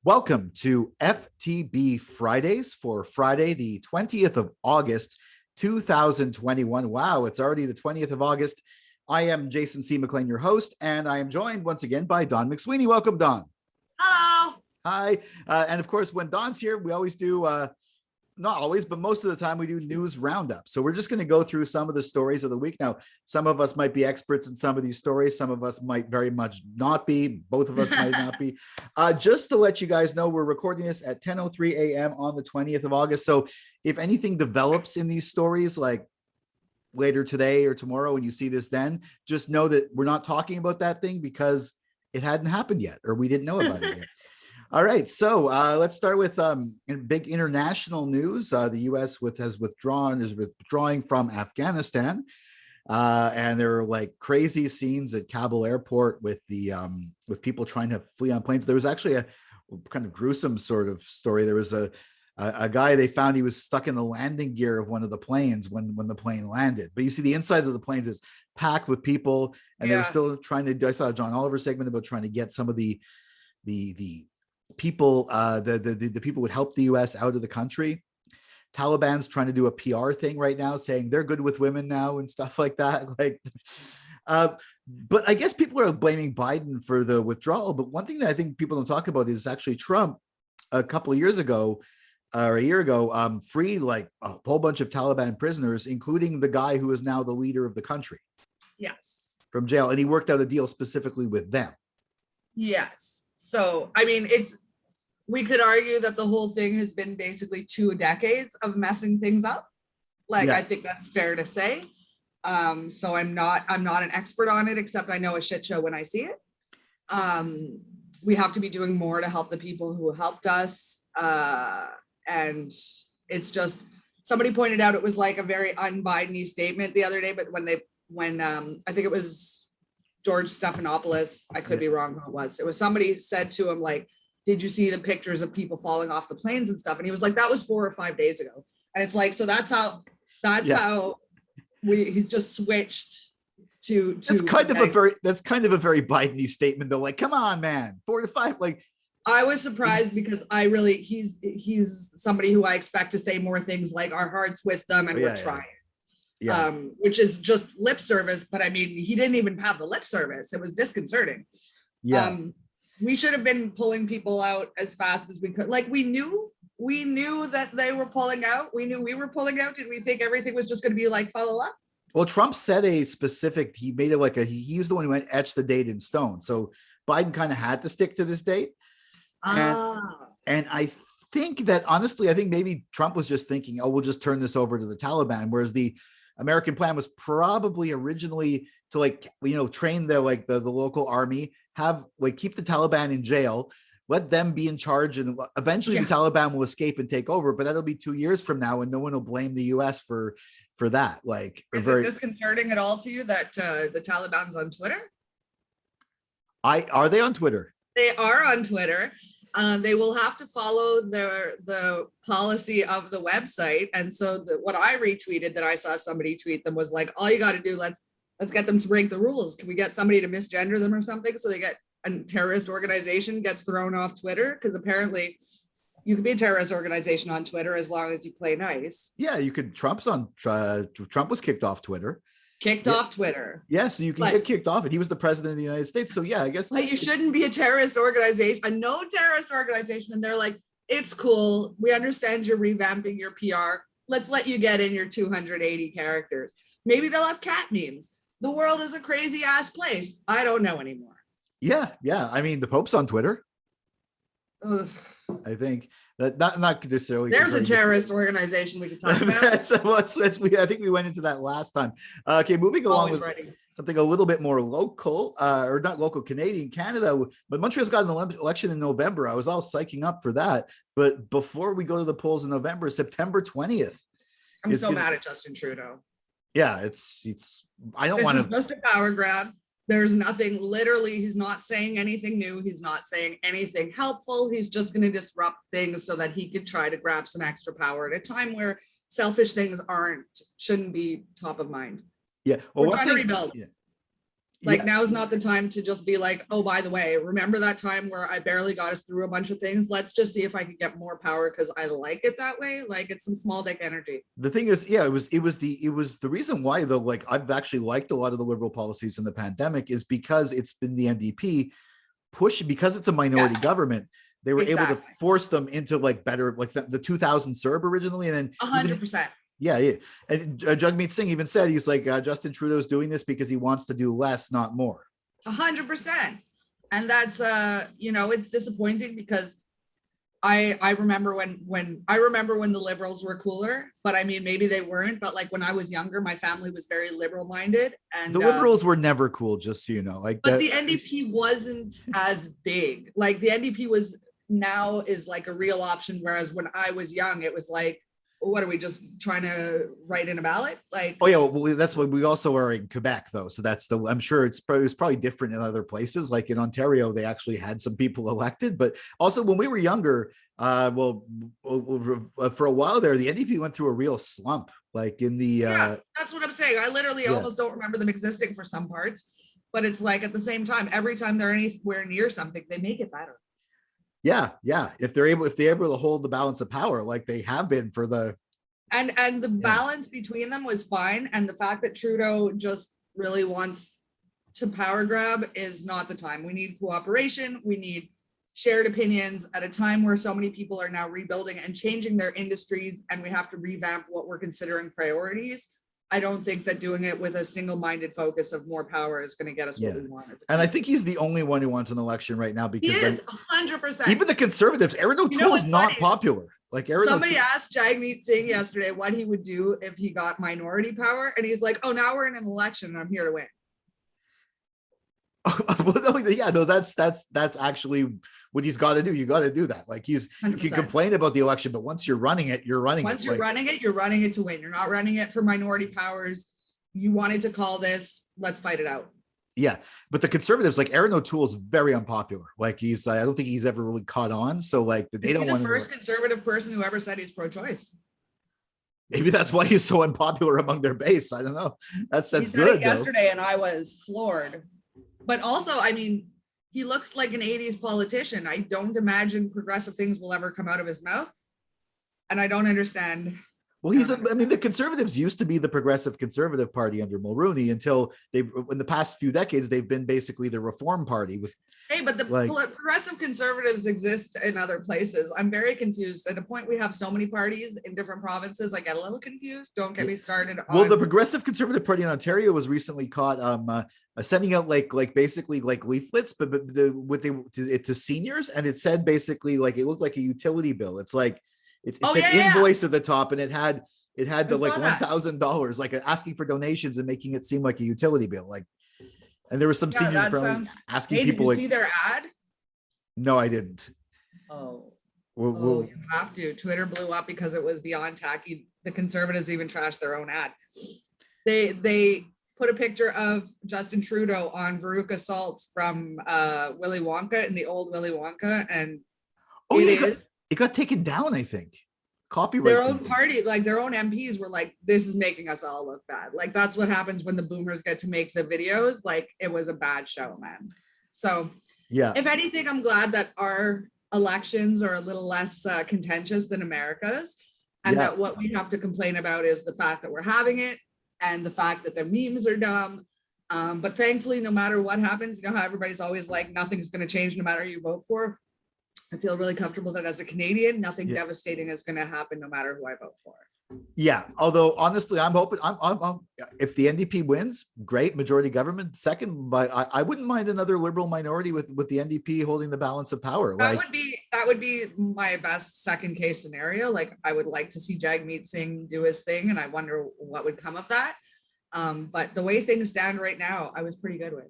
Welcome to FTB Fridays for Friday, the 20th of August, 2021. Wow, it's already the 20th of August. I am Jason C. McLean, your host, and I am joined once again by Don McSweeney. Welcome, Don. Hello. Hi. And of course, when Don's here, we always do, not always, but most of the time we do news roundup. So we're just going to go through some of the stories of the week. Now, some of us might be experts in some of these stories. Some of us might very much not be. Both of us might not be. Just to let you guys know, we're recording this at 10:03 a.m. on the 20th of August. So if anything develops in these stories, like later today or tomorrow, when you see this, then just know that we're not talking about that thing because it hadn't happened yet, or we didn't know about it yet. All right, so let's start with big international news. The U.S. is withdrawing from Afghanistan, and there are like crazy scenes at Kabul airport with people trying to flee on planes. There was actually a kind of gruesome sort of story. There was a guy they found, he was stuck in the landing gear of one of the planes when the plane landed. But you see the insides of the planes is packed with people, and they were still trying to. I saw a John Oliver segment about trying to get some of the people, the people would help the U.S. out of the country. Taliban's trying to do a PR thing right now, saying they're good with women now and stuff like that. But I guess people are blaming Biden for the withdrawal. But one thing that I think people don't talk about is actually Trump a couple of years ago, or a year ago, freed like a whole bunch of Taliban prisoners, including the guy who is now the leader of the country. Yes. From jail. And he worked out a deal specifically with them. Yes. So, I mean, we could argue that the whole thing has been basically 2 decades of messing things up. I think that's fair to say. So I'm not an expert on it, except I know a shit show when I see it. We have to be doing more to help the people who helped us. And it's just, somebody pointed out it was like a very un-Biden-y statement the other day, but when I think it was George Stephanopoulos, I could be wrong who it was. It was somebody said to him, like, did you see the pictures of people falling off the planes and stuff? And he was like, that was 4 or 5 days ago. And it's like, so that's how he's just switched to that's kind of a very Biden-y statement though. Like, come on, man, 4 to 5, like. I was surprised because he's somebody who I expect to say more things like our heart's with them and we're trying. Yeah. Which is just lip service, but I mean, he didn't even have the lip service. It was disconcerting. Yeah. We should have been pulling people out as fast as we could. Like, we knew that they were pulling out. We knew we were pulling out. Did we think everything was just going to be like follow up? Well, Trump said he made it like he was the one who went etch the date in stone. So Biden kind of had to stick to this date. And I think that honestly, I think maybe Trump was just thinking, oh, we'll just turn this over to the Taliban, whereas the American plan was probably originally to train the local army, keep the Taliban in jail, let them be in charge, and eventually the Taliban will escape and take over. But that'll be 2 years from now, and no one will blame the U.S. for that. Like, is it disconcerting at all to you that the Taliban's on Twitter? Are they on Twitter? They are on Twitter. They will have to follow the policy of the website. And so what I retweeted that I saw somebody tweet them was like, all you got to do, let's get them to break the rules. Can we get somebody to misgender them or something? So they get a terrorist organization gets thrown off Twitter, because apparently you can be a terrorist organization on Twitter as long as you play nice. Yeah, you could. Trump was kicked off Twitter. Off Twitter. Yeah, so you can get kicked off, and he was the president of the United States. So yeah, I guess. But you shouldn't be a terrorist organization, a no terrorist organization. And they're like, it's cool. We understand you're revamping your PR. Let's let you get in your 280 characters. Maybe they'll have cat memes. The world is a crazy ass place. I don't know anymore. Yeah. I mean, the Pope's on Twitter. Ugh. I think that not necessarily. There's a terrorist organization we could talk about. I think we went into that last time. Okay, moving along with something a little bit more local, or not local, Canada. But Montreal's got an election in November. I was all psyching up for that. But before we go to the polls in November, September 20th. I'm so mad at Justin Trudeau. Yeah, I don't want to. This is just a power grab. There's nothing, literally, he's not saying anything new. He's not saying anything helpful. He's just going to disrupt things so that he could try to grab some extra power at a time where selfish things shouldn't be top of mind. Yeah. Well, we're trying to rebuild. Like now is not the time to just be like, oh, by the way, remember that time where I barely got us through a bunch of things? Let's just see if I could get more power because I like it that way. Like it's some small dick energy. The thing is, yeah, it was the reason why though, like I've actually liked a lot of the liberal policies in the pandemic is because it's been the NDP push, because it's a minority government. They were able to force them into like better, like the 2000 CERB originally, and then 100%. Yeah. And Jagmeet Singh even said, he's like, Justin Trudeau's doing this because he wants to do less, not more. 100%. And that's, it's disappointing because I remember when the liberals were cooler, but I mean, maybe they weren't, but like when I was younger, my family was very liberal minded, and the liberals were never cool, just so you know, like, but the NDP wasn't as big. Like the NDP now is like a real option. Whereas when I was young, it was like, what are we just trying to write in a ballot? Like, oh yeah, well that's what we also are in Quebec though, so that's I'm sure it's probably different in other places. Like in Ontario, they actually had some people elected, but also when we were younger, for a while there, the NDP went through a real slump. Like in the that's what I'm saying. I literally almost don't remember them existing for some parts, but it's like at the same time, every time they're anywhere near something, they make it better. Yeah. If they're able to hold the balance of power like they have been for the and the balance between them was fine. And the fact that Trudeau just really wants to power grab is not the time. We need cooperation. We need shared opinions at a time where so many people are now rebuilding and changing their industries, and we have to revamp what we're considering priorities. I don't think that doing it with a single-minded focus of more power is going to get us what we want. And I think he's the only one who wants an election right now, because he is 100%. Even the Conservatives, Erin O'Toole is not popular. Like somebody asked Jagmeet Singh yesterday what he would do if he got minority power, and he's like, "Oh, now we're in an election, and I'm here to win." That's actually what he's got to do. You got to do that. Like you can complain about the election, but once you're running it, you're running it. Once you're running it, you're running it to win. You're not running it for minority powers. You wanted to call this, let's fight it out. Yeah. But the Conservatives, like Erin O'Toole is very unpopular. Like I don't think he's ever really caught on. So like they don't want the first conservative person who ever said he's pro-choice. Maybe that's why he's so unpopular among their base. I don't know. That's good. He said it yesterday, and I was floored. But also, I mean, he looks like an 80s politician. I don't imagine progressive things will ever come out of his mouth. And I don't understand. Well, the Conservatives used to be the Progressive Conservative Party under Mulroney until in the past few decades, they've been basically the Reform Party. Hey, but the Progressive Conservatives exist in other places. I'm very confused. At a point, we have so many parties in different provinces. I get a little confused. Don't get me started. Well, the Progressive Conservative Party in Ontario was recently caught sending out like basically like leaflets, but to seniors, and it said basically like it looked like a utility bill. It's like it said invoice at the top, and it had the like $1,000 like asking for donations and making it seem like a utility bill. Like, and there was some seniors asking people. Did you see their ad? No, I didn't. You have to. Twitter blew up because it was beyond tacky. The Conservatives even trashed their own ad. They put a picture of Justin Trudeau on Veruca Salt from Willy Wonka, in the old Willy Wonka, and it got taken down, I think. Copyright. Their own party, like their own MPs were like, this is making us all look bad. Like that's what happens when the boomers get to make the videos. Like it was a bad show, man. So yeah, if anything, I'm glad that our elections are a little less contentious than America's, and that what we have to complain about is the fact that we're having it and the fact that the memes are dumb. But thankfully, no matter what happens, you know how everybody's always like, nothing's going to change no matter who you vote for. I feel really comfortable that as a Canadian, nothing devastating is going to happen no matter who I vote for. Yeah. Although honestly, I'm hoping if the NDP wins, great, majority government. Second, but I wouldn't mind another liberal minority with the NDP holding the balance of power. That would be my best second case scenario. Like I would like to see Jagmeet Singh do his thing, and I wonder what would come of that. But the way things stand right now, I was pretty good with.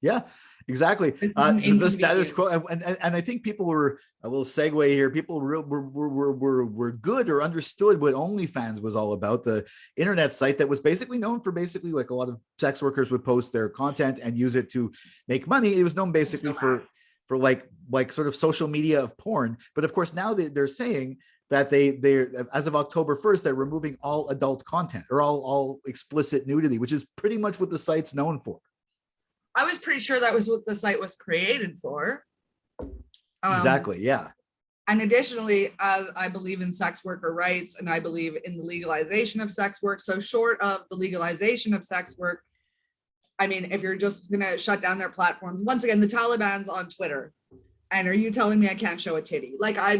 Yeah. Exactly. The status quo, and I think people were a little segue here. People were good or understood what OnlyFans was all about. The internet site that was basically known for like a lot of sex workers would post their content and use it to make money. It was known basically for like sort of social media of porn. But of course now they're saying that they as of October 1st, they're removing all adult content or all explicit nudity, which is pretty much what the site's known for. I was pretty sure that was what the site was created for. Exactly. Yeah. And additionally, as I believe in sex worker rights and I believe in the legalization of sex work. So short of the legalization of sex work, I mean, if you're just going to shut down their platforms, once again, the Taliban's on Twitter. And are you telling me I can't show a titty? Like, I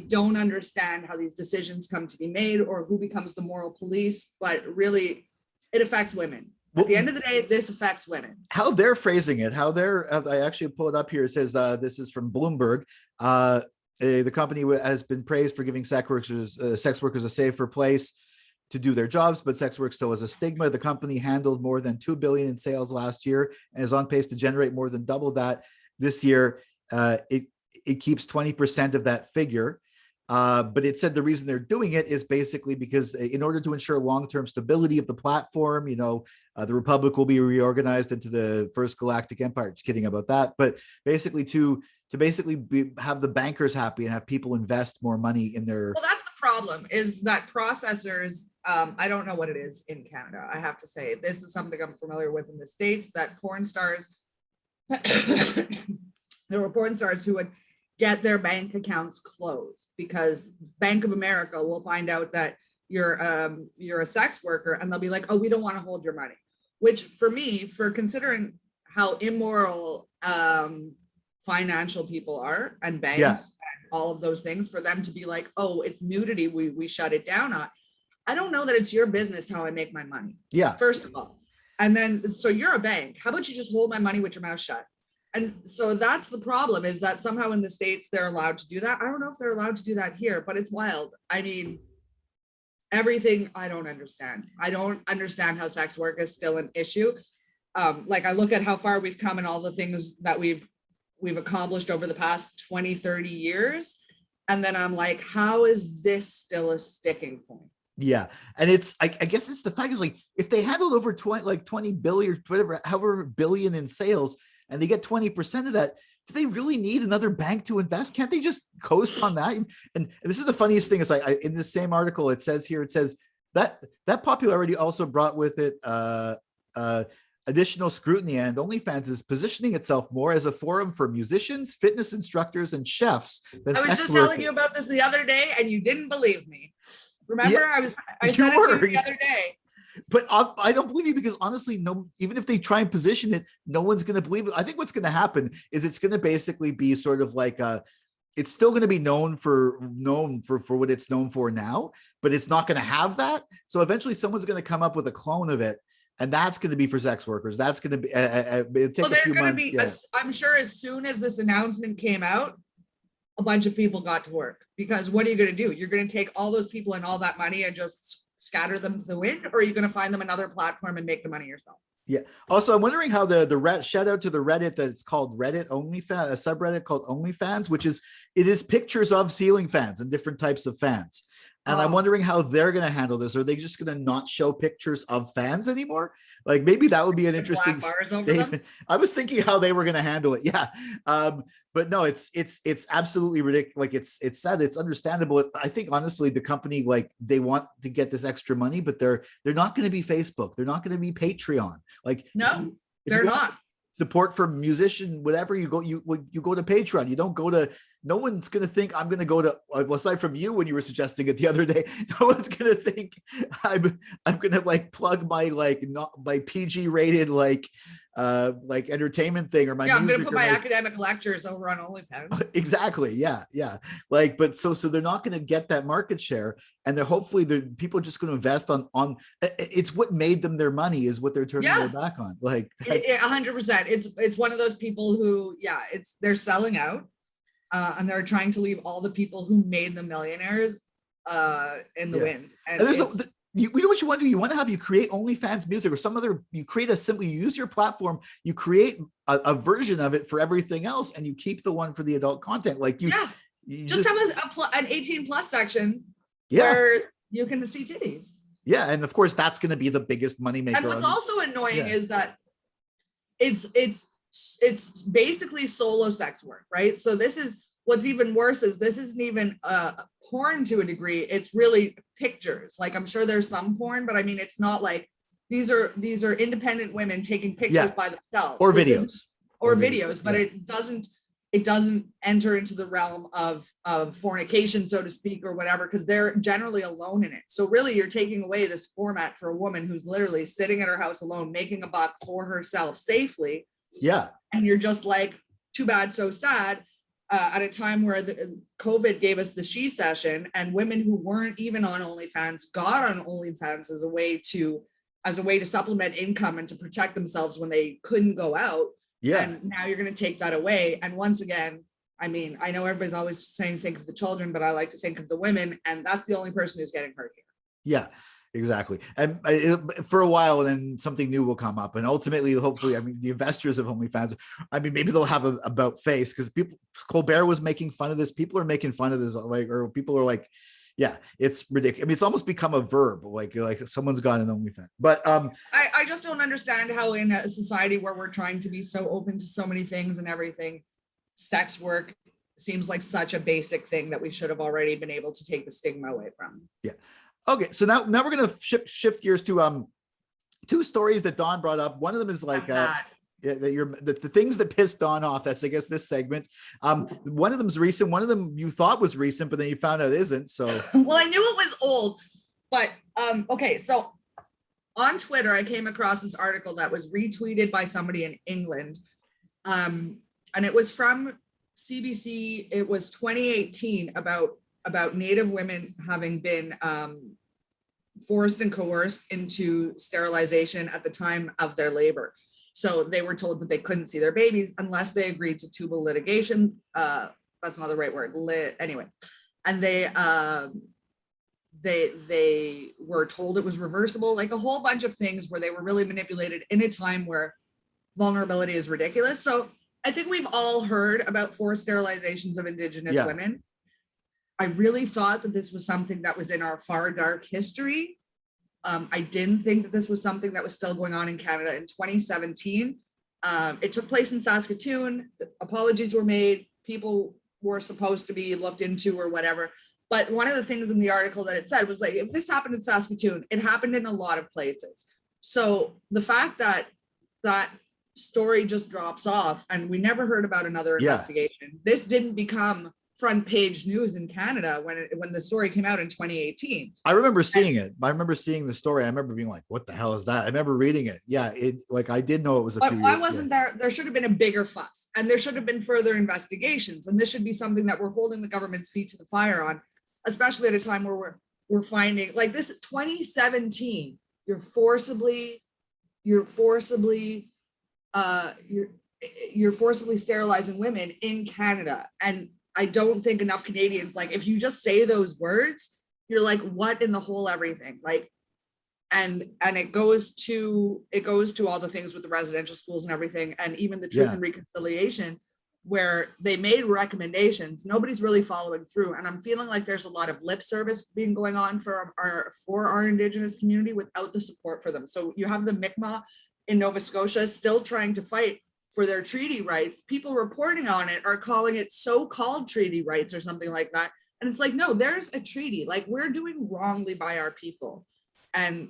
don't understand how these decisions come to be made or who becomes the moral police, but really it affects women. At the end of the day, this affects women. How they're phrasing it, I actually pulled it up here. It says, this is from Bloomberg. The company has been praised for giving sex workers a safer place to do their jobs, but sex work still has a stigma. The company handled more than $2 billion in sales last year and is on pace to generate more than double that this year. It keeps 20% of that figure. But it said the reason they're doing it is basically because in order to ensure long-term stability of the platform, the Republic will be reorganized into the First Galactic Empire. Just kidding about that. But basically to have the bankers happy and have people invest more money in their. Well, that's the problem, is that processors, I don't know what it is in Canada. I have to say, this is something I'm familiar with in the States, that porn stars, there were porn stars who would get their bank accounts closed because Bank of America will find out that you're a sex worker and they'll be like, oh, we don't want to hold your money. Which for me, for considering how immoral financial people are and banks and all of those things, for them to be like, oh, it's nudity, we shut it down on. I don't know that it's your business how I make my money. Yeah. First of all. And then, so you're a bank. How about you just hold my money with your mouth shut? And so that's the problem, is that somehow in the States, they're allowed to do that. I don't know if they're allowed to do that here, but it's wild. I mean, everything I don't understand. I don't understand how sex work is still an issue. Like, I look at how far we've come and all the things that we've accomplished over the past 20, 30 years. And then I'm like, how is this still a sticking point? Yeah. And it's, I guess it's the fact is, like, if they handled over 20 billion or whatever, however billion in sales, and they get 20% of that, do they really need another bank to invest? Can't they just coast on that? And this is the funniest thing, is in the same article, it says that popularity also brought with it additional scrutiny, and OnlyFans is positioning itself more as a forum for musicians, fitness instructors, and chefs than I was sex just workers. telling you about this the other day and you didn't believe me. Remember, Yeah, I said it to you the other day. But I don't believe you, because honestly, even if they try and position it, no one's going to believe it. I think what's going to happen is it's going to basically be sort of like it's still going to be known for what it's known for now, but it's not going to have that. So eventually someone's going to come up with a clone of it, and that's going to be for sex workers. That's going to be it'll take a few months. I'm sure as soon as this announcement came out, a bunch of people got to work, because what are you going to do? You're going to take all those people and all that money and just scatter them to the wind, or are you going to find them another platform and make the money yourself? Yeah. Also, I'm wondering how the shout out to the Reddit that's called Reddit OnlyFans, a subreddit called OnlyFans, it is pictures of ceiling fans and different types of fans. And I'm wondering how they're going to handle this. Are they just going to not show pictures of fans anymore? Like, maybe that would be an interesting statement. I was thinking how they were going to handle it. Yeah. But no, it's absolutely ridiculous. Like, it's sad. It's understandable. I think honestly, the company, like, they want to get this extra money, but they're not going to be Facebook. They're not going to be Patreon. Like, no, they're not. Support for musician, whatever, you go to Patreon. You don't go to, no one's going to think I'm going to go to, well, aside from you when you were suggesting it the other day, no one's going to think I'm going to like plug my not my PG rated like entertainment thing, or my I'm going to put my academic lectures over on OnlyFans. Exactly. Yeah. Like, but so they're not going to get that market share, and they're hopefully people are just going to invest on it's what made them their money, is what they're turning their back on. Like, 100%. It's one of those people who, they're selling out, and they're trying to leave all the people who made them millionaires in the wind. And you know what you want to do? You want to create OnlyFans music or some other, you use your platform, you create a version of it for everything else, and you keep the one for the adult content. Like, you just have an 18 plus section where you can see titties. Yeah. And of course that's going to be the biggest money maker. And what's also annoying is that it's basically solo sex work, right? So what's even worse is this isn't even porn to a degree. It's really pictures. Like, I'm sure there's some porn, but I mean, it's not like These are independent women taking pictures by themselves. Or videos. Or videos, but it doesn't enter into the realm of fornication, so to speak, or whatever, because they're generally alone in it. So really you're taking away this format for a woman who's literally sitting at her house alone, making a buck for herself safely. Yeah. And you're just like, too bad, so sad, at a time where the COVID gave us the she session, and women who weren't even on OnlyFans got on OnlyFans as a way to supplement income and to protect themselves when they couldn't go out. Yeah. And now you're going to take that away. And once again, I mean, I know everybody's always saying think of the children, but I like to think of the women, and that's the only person who's getting hurt here. Yeah, exactly. And for a while, then something new will come up, and ultimately, hopefully, I mean, the investors of OnlyFans, I mean, maybe they'll have a about face, because Colbert was making fun of this. People are making fun of this, like, or people are like, yeah, it's ridiculous. I mean, it's almost become a verb, like someone's got an OnlyFans. But I just don't understand how in a society where we're trying to be so open to so many things and everything, sex work seems like such a basic thing that we should have already been able to take the stigma away from. Yeah. Okay. So now we're gonna shift gears to two stories that Dawn brought up. One of them is like the things that pissed Dawn off. That's, I guess, this segment. One of them's recent. One of them you thought was recent, but then you found out it isn't. So well, I knew it was old, but okay. So on Twitter, I came across this article that was retweeted by somebody in England, and it was from CBC. It was 2018 about Native women having been forced and coerced into sterilization at the time of their labor. So they were told that they couldn't see their babies unless they agreed to tubal litigation. That's not the right word. Anyway, and they were told it was reversible, like a whole bunch of things where they were really manipulated in a time where vulnerability is ridiculous. So I think we've all heard about forced sterilizations of Indigenous women. I really thought that this was something that was in our far dark history. I didn't think that this was something that was still going on in Canada in 2017. It took place in Saskatchewan. Apologies were made. People were supposed to be looked into or whatever. But one of the things in the article that it said was like, if this happened in Saskatchewan, it happened in a lot of places. So the fact that that story just drops off and we never heard about another investigation, this didn't become front page news in Canada when the story came out in 2018. I remember seeing it. I remember seeing the story. I remember being like, what the hell is that? I remember reading it. Yeah, I did know it was a few years. Why wasn't there should have been a bigger fuss, and there should have been further investigations, and this should be something that we're holding the government's feet to the fire on, especially at a time where we're finding, like, this 2017, you're forcibly sterilizing women in Canada. And I don't think enough Canadians, like, if you just say those words, you're like, what in the whole everything? Like, and it goes to all the things with the residential schools and everything, and even the Truth and Reconciliation, where they made recommendations, nobody's really following through. And I'm feeling like there's a lot of lip service being going on for our Indigenous community without the support for them. So you have the Mi'kmaq in Nova Scotia still trying to fight for their treaty rights. People reporting on it are calling it so-called treaty rights or something like that. And it's like, no, there's a treaty. Like, we're doing wrongly by our people. And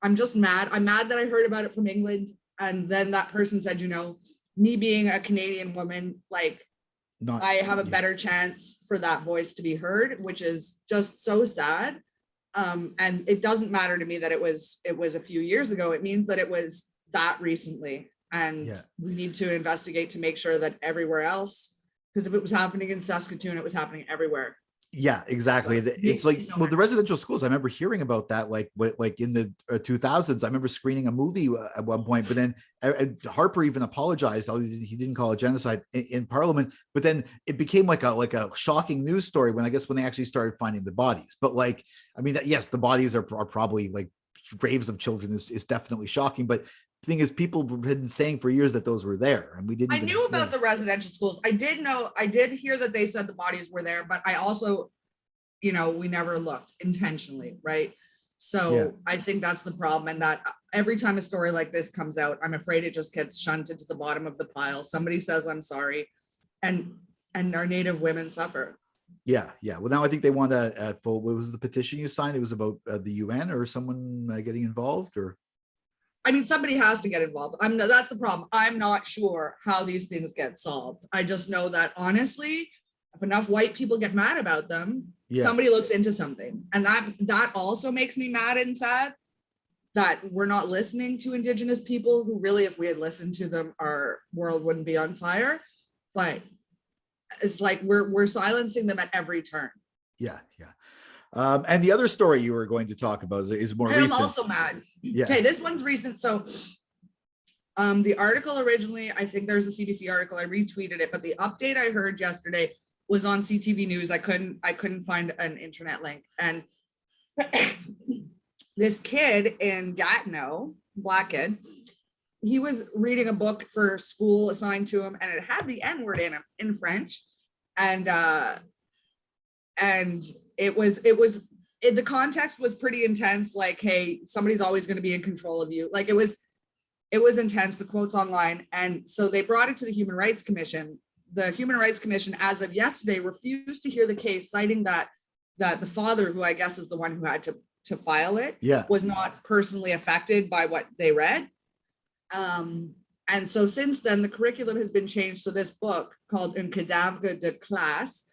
I'm just mad. I'm mad that I heard about it from England. And then that person said, you know, me being a Canadian woman, like, I have a better chance for that voice to be heard, which is just so sad. And it doesn't matter to me that it was a few years ago. It means that it was that recently. And we need to investigate to make sure that everywhere else, because if it was happening in Saskatoon, it was happening everywhere. Yeah, exactly. It's like, well, the residential schools, I remember hearing about that, like in the 2000s. I remember screening a movie at one point, but then Harper even apologized. He didn't call it genocide in Parliament, but then it became like a shocking news story when they actually started finding the bodies. But like, I mean, yes, the bodies are probably like graves of children is definitely shocking, but the thing is, people have been saying for years that those were there, and we didn't. I knew about the residential schools. I did hear that they said the bodies were there, but I also, we never looked intentionally, right? So I think that's the problem, and that every time a story like this comes out, I'm afraid it just gets shunted to the bottom of the pile. Somebody says, I'm sorry, and our Native women suffer. Yeah. Well, now I think they want what was the petition you signed? It was about the UN or someone getting involved, or? I mean, somebody has to get involved. That's the problem. I'm not sure how these things get solved. I just know that honestly, if enough white people get mad about them, somebody looks into something. And that also makes me mad and sad that we're not listening to Indigenous people who really, if we had listened to them, our world wouldn't be on fire. But it's like we're silencing them at every turn. Yeah. And the other story you were going to talk about is more recent. I'm also mad. Yeah. Okay, this one's recent. So the article originally, I think there's a CBC article, I retweeted it, but the update I heard yesterday was on CTV News. I couldn't find an internet link. And this kid in Gatineau, black kid, he was reading a book for school assigned to him, and it had the N-word in it in French. And the context was pretty intense. Like, hey, somebody's always going to be in control of you. Like, it was intense. The quotes online. And so they brought it to the Human Rights Commission. The Human Rights Commission, as of yesterday, refused to hear the case, citing that the father, who I guess is the one who had to file it, was not personally affected by what they read. And so since then, the curriculum has been changed. So this book called Un Cadavre de Classe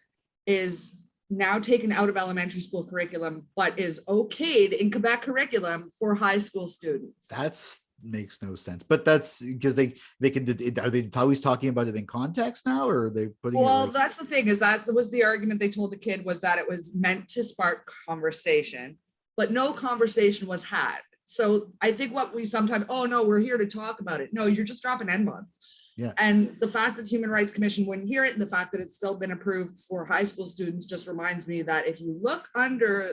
is now taken out of elementary school curriculum, but is okayed in Quebec curriculum for high school students. That's makes no sense, but that's because they can. Are they always talking about it in context now, or are they putting? Well, that's the thing, is that was the argument they told the kid, was that it was meant to spark conversation, but no conversation was had. So I think what we sometimes, oh no, we're here to talk about it. No, you're just dropping N-bombs. Yeah. And the fact that the Human Rights Commission wouldn't hear it, and the fact that it's still been approved for high school students, just reminds me that if you look under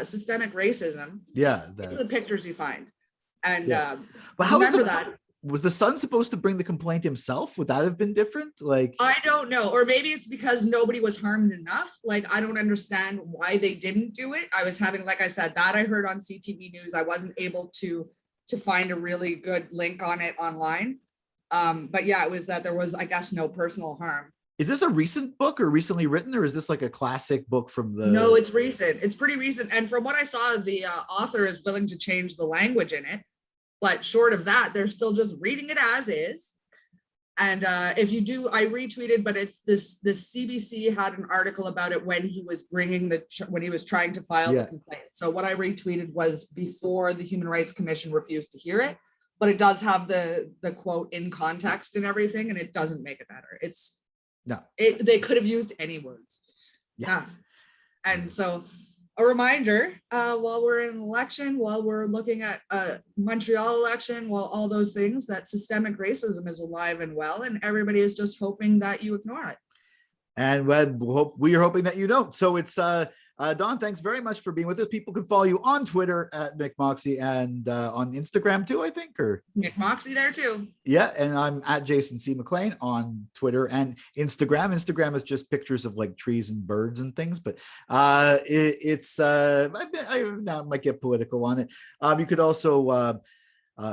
systemic racism, it's the pictures you find. And but how was the son supposed to bring the complaint himself? Would that have been different? Like, I don't know, or maybe it's because nobody was harmed enough. Like, I don't understand why they didn't do it. I was having, like I said, that I heard on CTV News. I wasn't able to find a really good link on it online. But yeah, it was that there was, I guess, no personal harm. Is this a recent book or recently written, or is this like a classic book from the? No, it's recent. It's pretty recent. And from what I saw, the author is willing to change the language in it. But short of that, they're still just reading it as is. And if you do, I retweeted, but it's this CBC had an article about it when he was when he was trying to file the complaint. So what I retweeted was before the Human Rights Commission refused to hear it, but it does have the quote in context and everything, and it doesn't make it better. They could have used any words. Yeah. And so a reminder, while we're in an election, while we're looking at a Montreal election, while all those things, that systemic racism is alive and well, and everybody is just hoping that you ignore it. And we are hoping that you don't. So it's Dawn, thanks very much for being with us. People can follow you on Twitter at McMoxie and on Instagram too, I think, or McMoxie there too. Yeah, and I'm at Jason C. McLean on Twitter and Instagram. Instagram is just pictures of like trees and birds and things, but I now might get political on it. You could also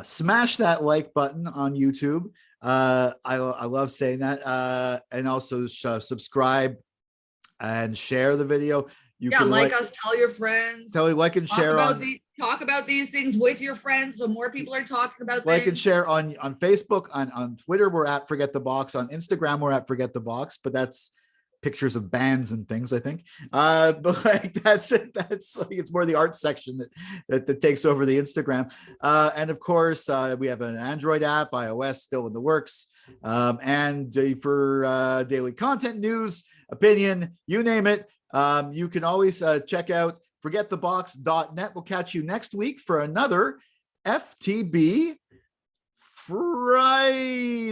smash that like button on YouTube. I love saying that, and also subscribe and share the video. You can like us, tell your friends, like and share talk about these things with your friends, so more people are talking about like and share on Facebook, on Twitter we're at Forget the Box, on Instagram we're at Forget the Box, but that's pictures of bands and things, I think. But like that's it. That's like, it's more the art section that takes over the Instagram. And of course, we have an Android app, iOS still in the works. And for daily content, news, opinion, you name it. You can always check out forgetthebox.net. We'll catch you next week for another FTB Friday.